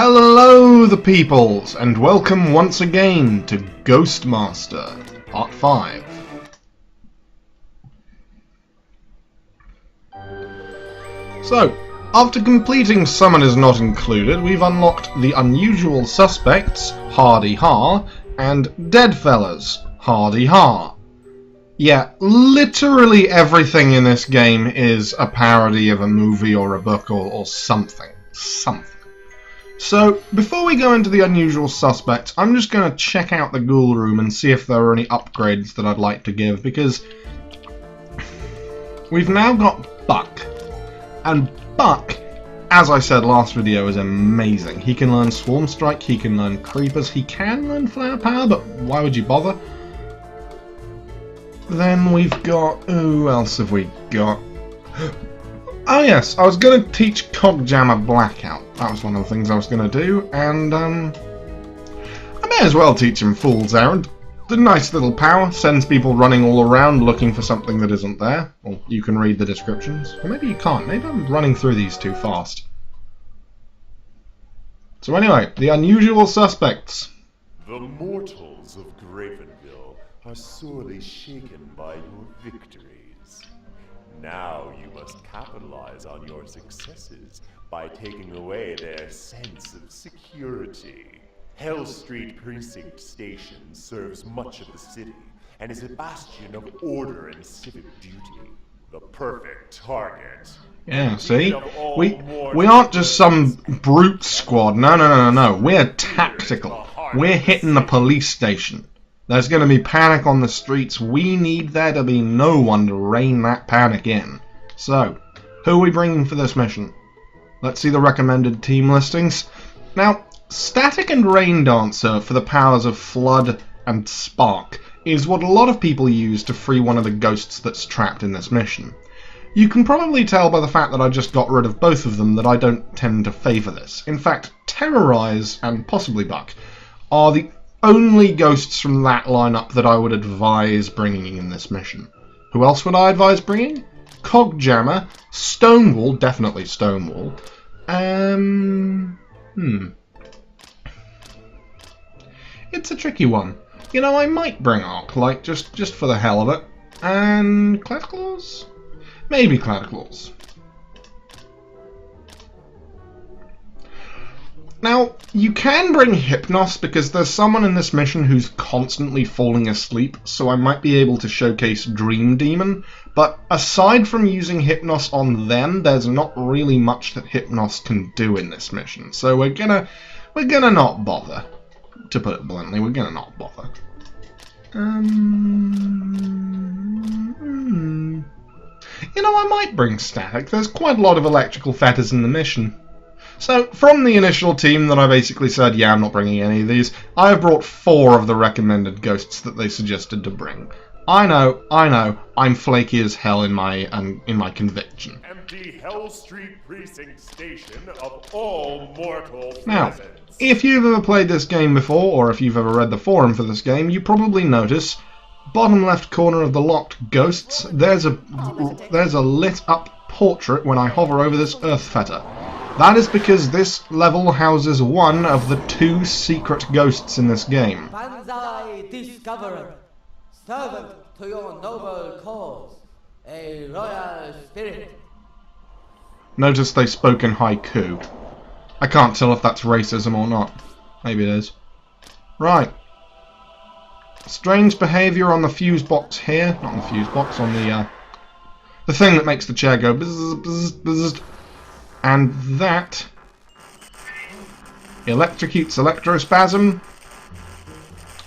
Hello the peoples, and welcome once again to Ghostmaster, Part 5. So, after completing Summon is Not Included, we've unlocked the unusual suspects, Hardy Ha, and Deadfellas, Hardy Ha. Yeah, literally everything in this game is a parody of a movie or a book or something. So, before we go into the unusual suspects, I'm just going to check out the ghoul room and see if there are any upgrades that I'd like to give, because we've now got Buck. And Buck, as I said last video, is amazing. He can learn Swarm Strike, he can learn Creepers, he can learn Flower Power, but why would you bother? Then we've got... who else have we got? Oh yes, I was going to teach Cogjammer Blackout. That was one of the things I was going to do, and I may as well teach him Fool's Errand. The nice little power, sends people running all around looking for something that isn't there. Well, you can read the descriptions. Or maybe you can't. Maybe I'm running through these too fast. So anyway, the unusual suspects. The mortals of Gravenville are sorely shaken by your victories. Now you must capitalize on your successes by taking away their sense of security. Hell Street Precinct Station serves much of the city and is a bastion of order and civic duty. The perfect target. Yeah, see? We aren't just some brute squad. No. We're tactical. We're hitting the police station. There's going to be panic on the streets. We need there to be no one to rein that panic in. So, who are we bringing for this mission? Let's see the recommended team listings. Now, Static and Rain Dancer for the powers of Flood and Spark is what a lot of people use to free one of the ghosts that's trapped in this mission. You can probably tell by the fact that I just got rid of both of them that I don't tend to favour this. In fact, Terrorize and possibly Buck are the only ghosts from that lineup that I would advise bringing in this mission. Who else would I advise bringing? Cogjammer, Stonewall, definitely Stonewall. It's a tricky one. You know, I might bring Arclight just for the hell of it. And Cloudclaws? Maybe Cloudclaws. Now, you can bring Hypnos because there's someone in this mission who's constantly falling asleep, so I might be able to showcase Dream Demon, but aside from using Hypnos on them, there's not really much that Hypnos can do in this mission, so we're gonna not bother. To put it bluntly, we're gonna not bother. You know, I might bring Static. There's quite a lot of electrical fetters in the mission. So, from the initial team that I basically said, yeah, I'm not bringing any of these, I have brought 4 of the recommended ghosts that they suggested to bring. I know, I'm flaky as hell in my conviction. Empty Hell Street Precinct Station of all mortal Now, presence. if you've ever played this game before, or if you've ever read the forum for this game, you probably notice, bottom left corner of the locked ghosts, there's a lit up portrait when I hover over this earth fetter. That is because this level houses one of the 2 secret ghosts in this game. Banzai discovered, servant to your noble cause, a royal spirit. Notice they spoke in haiku. I can't tell if that's racism or not. Maybe it is. Right. Strange behaviour on the fuse box here. Not on the fuse box, on the thing that makes the chair go bzz, bzz, bzz. And that electrocutes Electrospasm,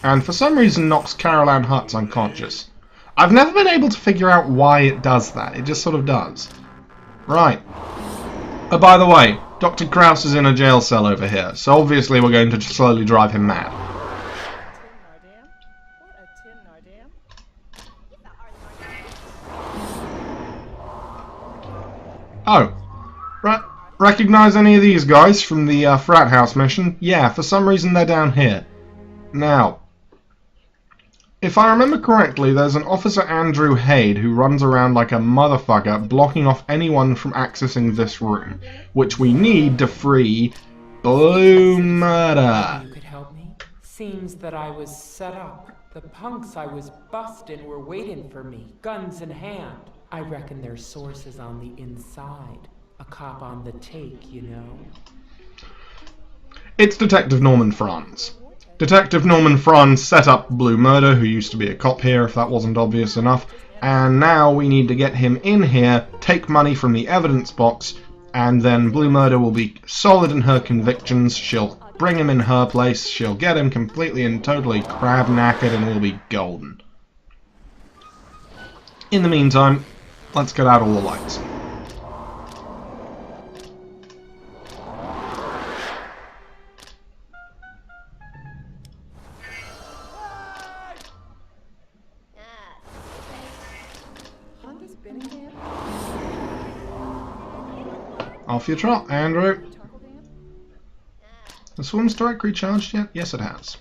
and for some reason knocks Carol Ann Hutz unconscious. I've never been able to figure out why it does that. It just sort of does. Right. Oh, by the way, Dr. Kraus is in a jail cell over here, so obviously we're going to slowly drive him mad. Oh. Recognize any of these guys from the frat house mission? Yeah, for some reason they're down here. Now, if I remember correctly, there's an Officer Andrew Haid who runs around like a motherfucker, blocking off anyone from accessing this room, which we need to free Blue Murder. You could help me? Seems that I was set up. The punks I was busting were waiting for me, guns in hand. I reckon their source is on the inside. A cop on the take, you know. It's Detective Norman Franz. Detective Norman Franz set up Blue Murder, who used to be a cop here, if that wasn't obvious enough, and now we need to get him in here, take money from the evidence box, and then Blue Murder will be solid in her convictions. She'll bring him in her place, she'll get him completely and totally crab-knackered, and we'll be golden. In the meantime, let's get out all the lights. Off your trot, Andrew. The swim strike recharged yet? Yes, it has.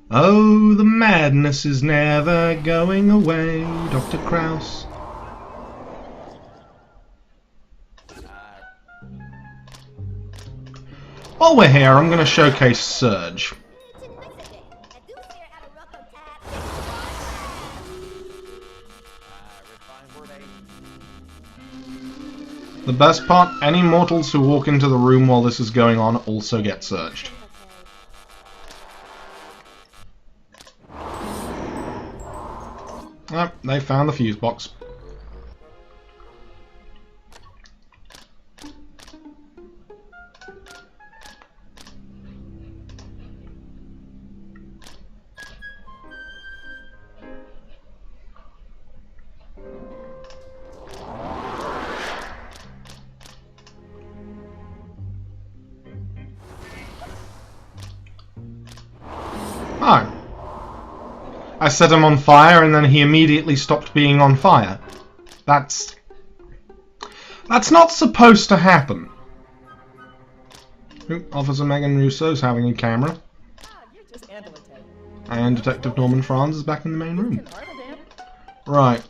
Oh, the madness is never going away, Dr. Krauss. While we're here, I'm going to showcase Surge. The best part, any mortals who walk into the room while this is going on also get surged. Oh, they found the fuse box. Oh. I set him on fire and then he immediately stopped being on fire. That's not supposed to happen. Ooh, Officer Megan Russo's having a camera. And Detective Norman Franz is back in the main room. Right.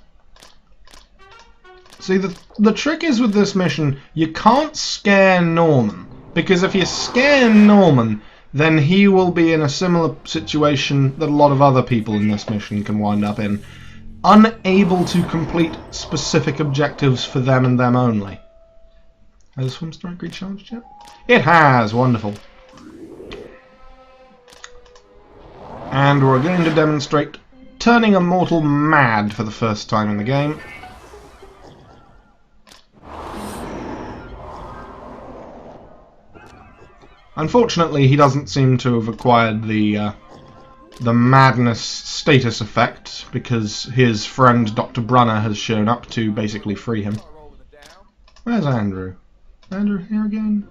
See, the trick is with this mission, you can't scare Norman. Because if you scare Norman, then he will be in a similar situation that a lot of other people in this mission can wind up in. Unable to complete specific objectives for them and them only. Has the swim strike recharged yet? It has! Wonderful. And we're going to demonstrate turning a mortal mad for the first time in the game. Unfortunately, he doesn't seem to have acquired the madness status effect, because his friend Dr. Brunner has shown up to basically free him. Where's Andrew? Is Andrew here again?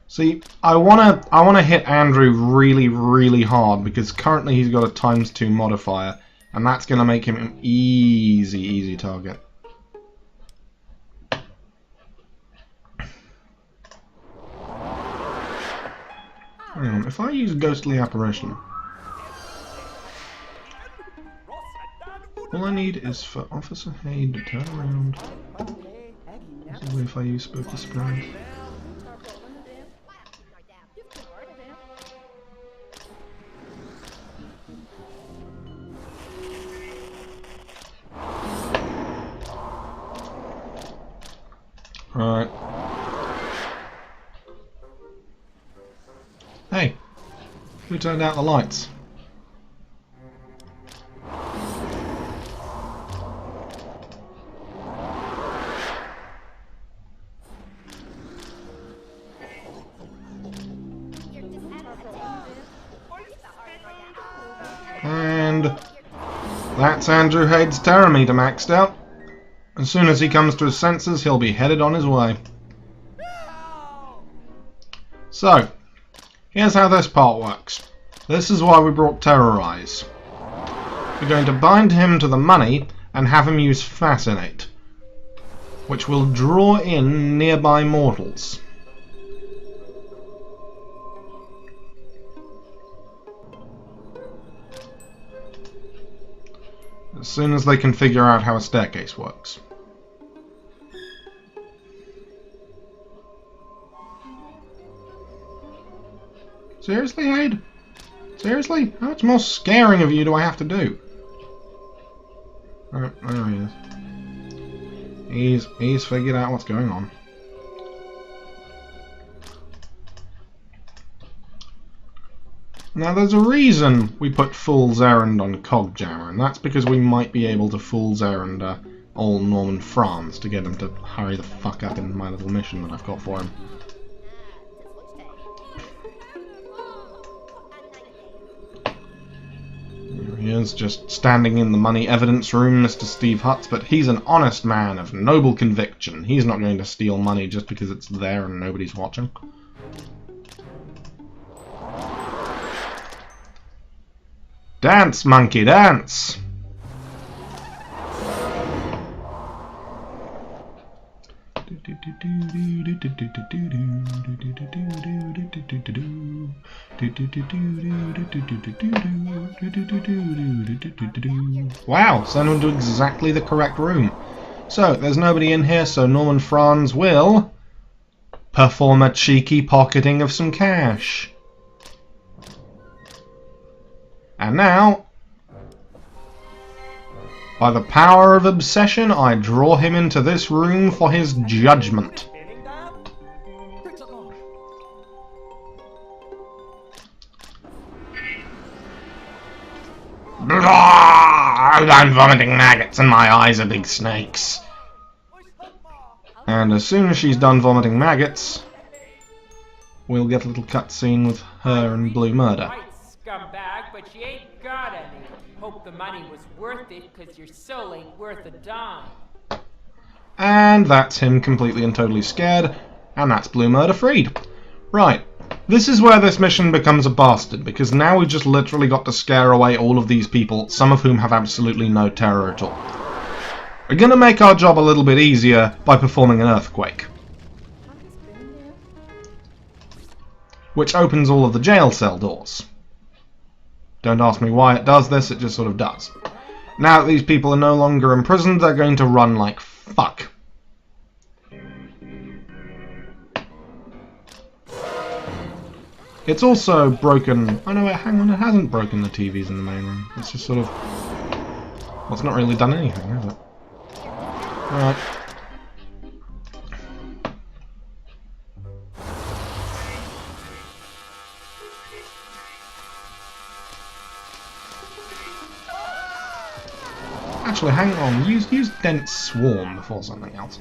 See, I wanna hit Andrew really, really hard, because currently he's got a ×2 modifier, and that's gonna make him an easy target. Hang on, if I use Ghostly Apparition, all I need is for Officer Haid to turn around. Possibly if I use Spooky Spray. Right. Hey, who turned out the lights? And that's Andrew Haid's terror meter maxed out. As soon as he comes to his senses, he'll be headed on his way. So, here's how this part works. This is why we brought Terrorize. We're going to bind him to the money and have him use Fascinate, which will draw in nearby mortals. As soon as they can figure out how a staircase works. Seriously, Aid? Seriously? How much more scaring of you do I have to do? Oh, there he is. He's figured out what's going on. Now there's a reason we put Fool's Errand on Cogjammer, and that's because we might be able to Fool's Errand old Norman Franz to get him to hurry the fuck up in my little mission that I've got for him. Here he is, just standing in the money evidence room, Mr. Steve Hutz, but he's an honest man of noble conviction. He's not going to steal money just because it's there and nobody's watching. Dance, monkey, dance! Wow, sent him to exactly the correct room. So, there's nobody in here, so Norman Franz will perform a cheeky pocketing of some cash. And now, by the power of obsession, I draw him into this room for his judgment. I'm vomiting maggots and my eyes are big snakes. And as soon as she's done vomiting maggots, we'll get a little cutscene with her and Blue Murder. Scumbag, but you ain't got any. Hope the money was worth it, cause your soul ain't worth a dime. And that's him completely and totally scared, and that's Blue Murder freed. Right, this is where this mission becomes a bastard, because now we've just literally got to scare away all of these people, some of whom have absolutely no terror at all. We're gonna make our job a little bit easier by performing an earthquake, which opens all of the jail cell doors. Don't ask me why it does this, it just sort of does. Now that these people are no longer imprisoned, they're going to run like fuck. It's also broken... Oh no, wait, hang on, it hasn't broken the TVs in the main room. It's just sort of... Well, it's not really done anything, has it? Alright. Actually, hang on. Use Dense Swarm before something else.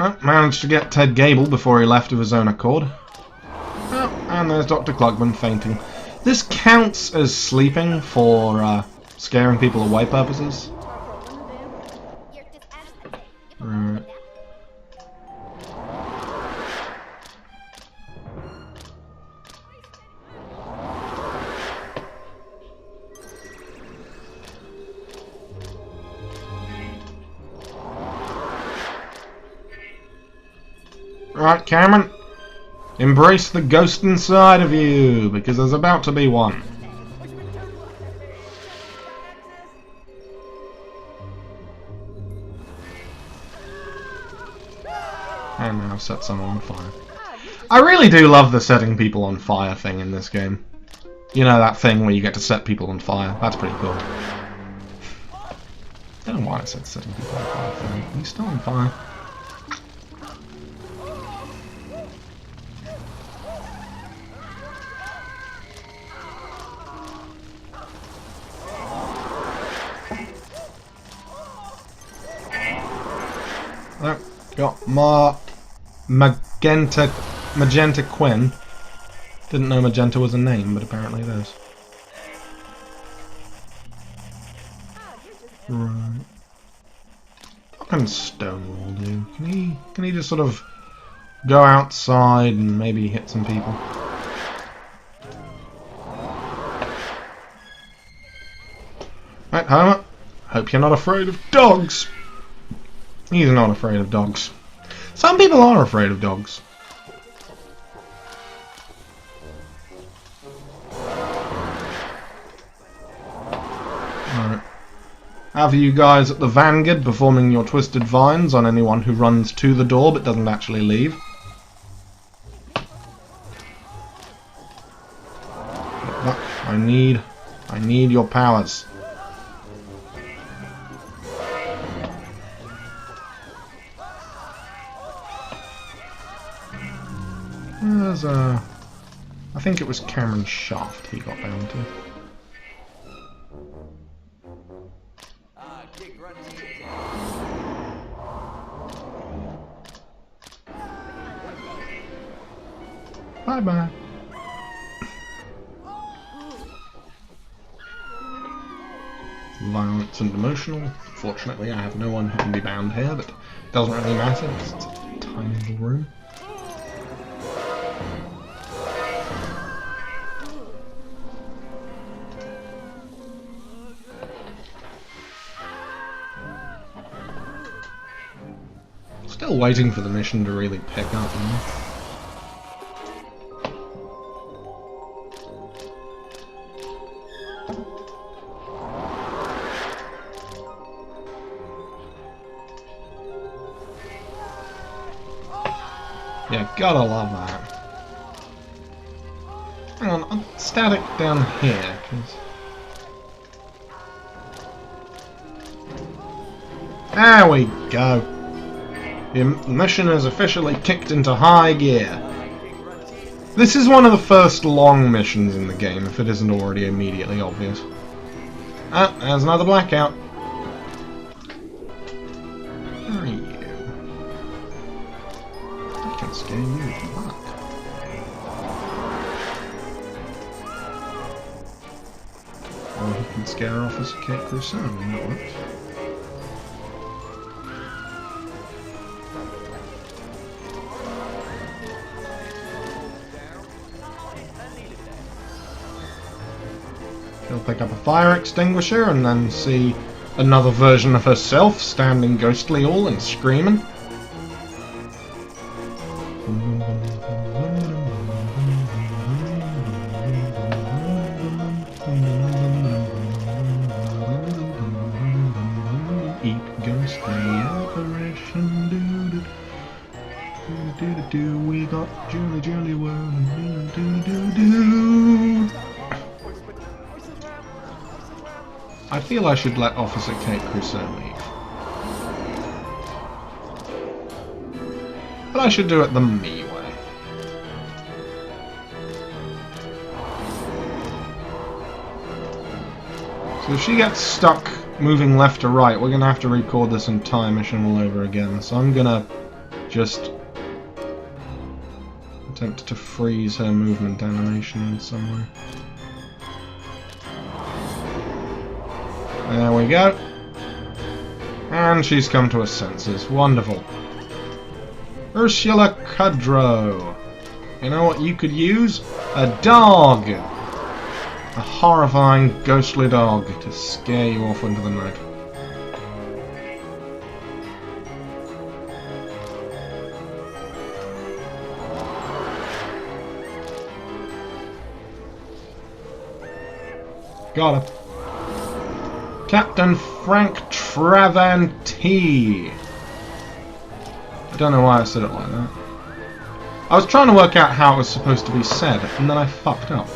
Oh, managed to get Ted Gable before he left of his own accord. Oh, and there's Dr. Klugman fainting. This counts as sleeping for scaring people away purposes. Right. Right, Cameron, embrace the ghost inside of you, because there's about to be one. And now I've set someone on fire. I really do love the setting people on fire thing in this game. You know, that thing where you get to set people on fire. That's pretty cool. I don't know why I said setting people on fire thing. He's still on fire. Got Magenta Quinn. Didn't know Magenta was a name, but apparently it is. Right. What can Stonewall do? Can he just sort of go outside and maybe hit some people? Right, Homer. Hope you're not afraid of dogs. He's not afraid of dogs. Some people are afraid of dogs. Alright. have you guys at the Vanguard performing your twisted vines on anyone who runs to the door but doesn't actually leave. Look, I need your powers. There's a... I think it was Cameron Shaft he got bound to. Bye-bye. Violence and emotional. Fortunately, I have no one who can be bound here, but it doesn't really matter because it's a tiny little room. Still waiting for the mission to really pick up, you know? Yeah, gotta love that. Hang on, I'm static down here, cause... There we go. The mission is officially kicked into high gear. This is one of the first long missions in the game, if it isn't already immediately obvious. Ah, there's another blackout. Where are you? I can scare you with that. Or he can scare Officer Kate Crusoe, and that works. She'll pick up a fire extinguisher and then see another version of herself standing ghostly all and screaming. Eat ghostly apparition, do we got Julie World, do. I feel I should let Officer Kate Crusoe leave. But I should do it the me way. So if she gets stuck moving left to right, we're going to have to record this entire mission all over again. So I'm going to just attempt to freeze her movement animation in some way. There we go. And she's come to her senses. Wonderful. Ursula Kudrow. You know what you could use? A dog! A horrifying, ghostly dog to scare you off into the night. Got her. Captain Frank Travanti. I don't know why I said it like that. I was trying to work out how it was supposed to be said, and then I fucked up.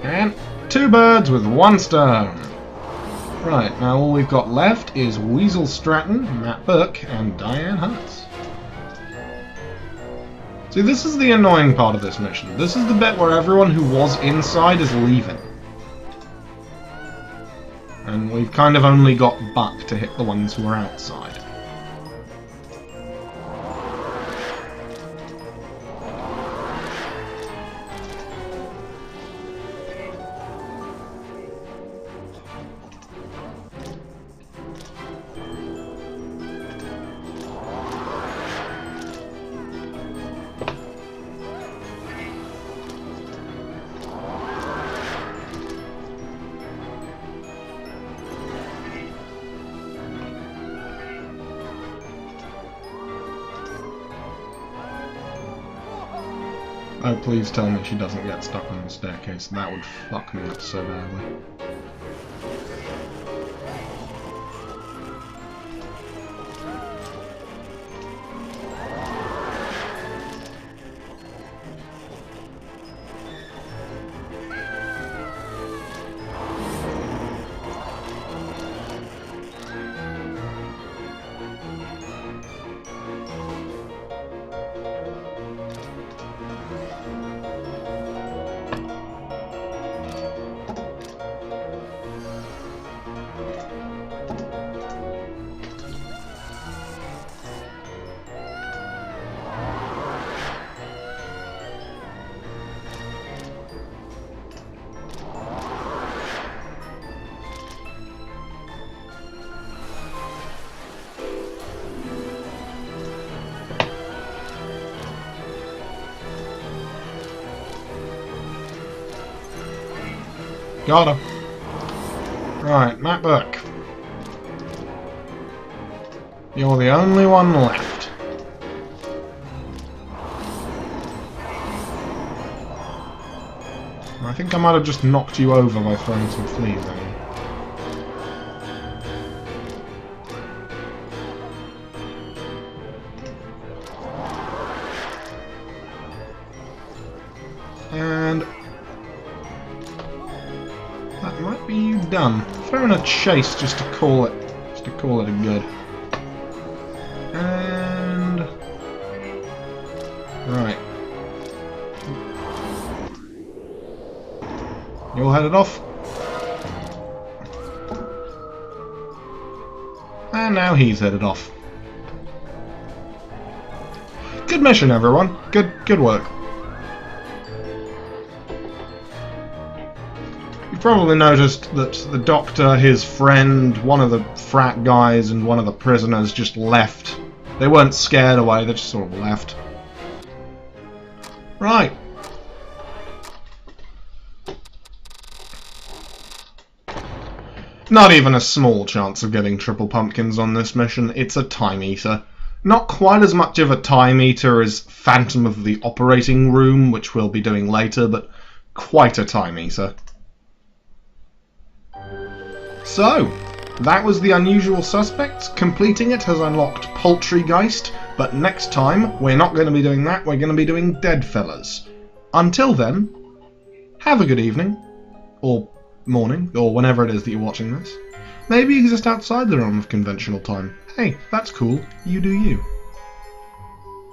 And 2 birds with 1 stone. Right, now all we've got left is Weasel Stratton, Matt Burke, and Diane Hunts. See, this is the annoying part of this mission. This is the bit where everyone who was inside is leaving. And we've kind of only got Buck to hit the ones who are outside. Oh, please tell me she doesn't get stuck on the staircase. That would fuck me up so badly. Got her. Right, Matt Burke. You're the only one left. I think I might have just knocked you over by throwing some fleas at you. And that might be you done. Throw in a chase just to call it a good. And right. You all headed off? And now he's headed off. Good mission, everyone. Good work. You've probably noticed that the doctor, his friend, one of the frat guys, and one of the prisoners just left. They weren't scared away, they just sort of left. Right. Not even a small chance of getting triple pumpkins on this mission. It's a time eater. Not quite as much of a time eater as Phantom of the Operating Room, which we'll be doing later, but quite a time eater. So, that was the Unusual Suspects. Completing it has unlocked Poultrygeist, but next time we're not going to be doing that, we're going to be doing Deadfellas. Until then, have a good evening, or morning, or whenever it is that you're watching this. Maybe you exist outside the realm of conventional time. Hey, that's cool. You do you.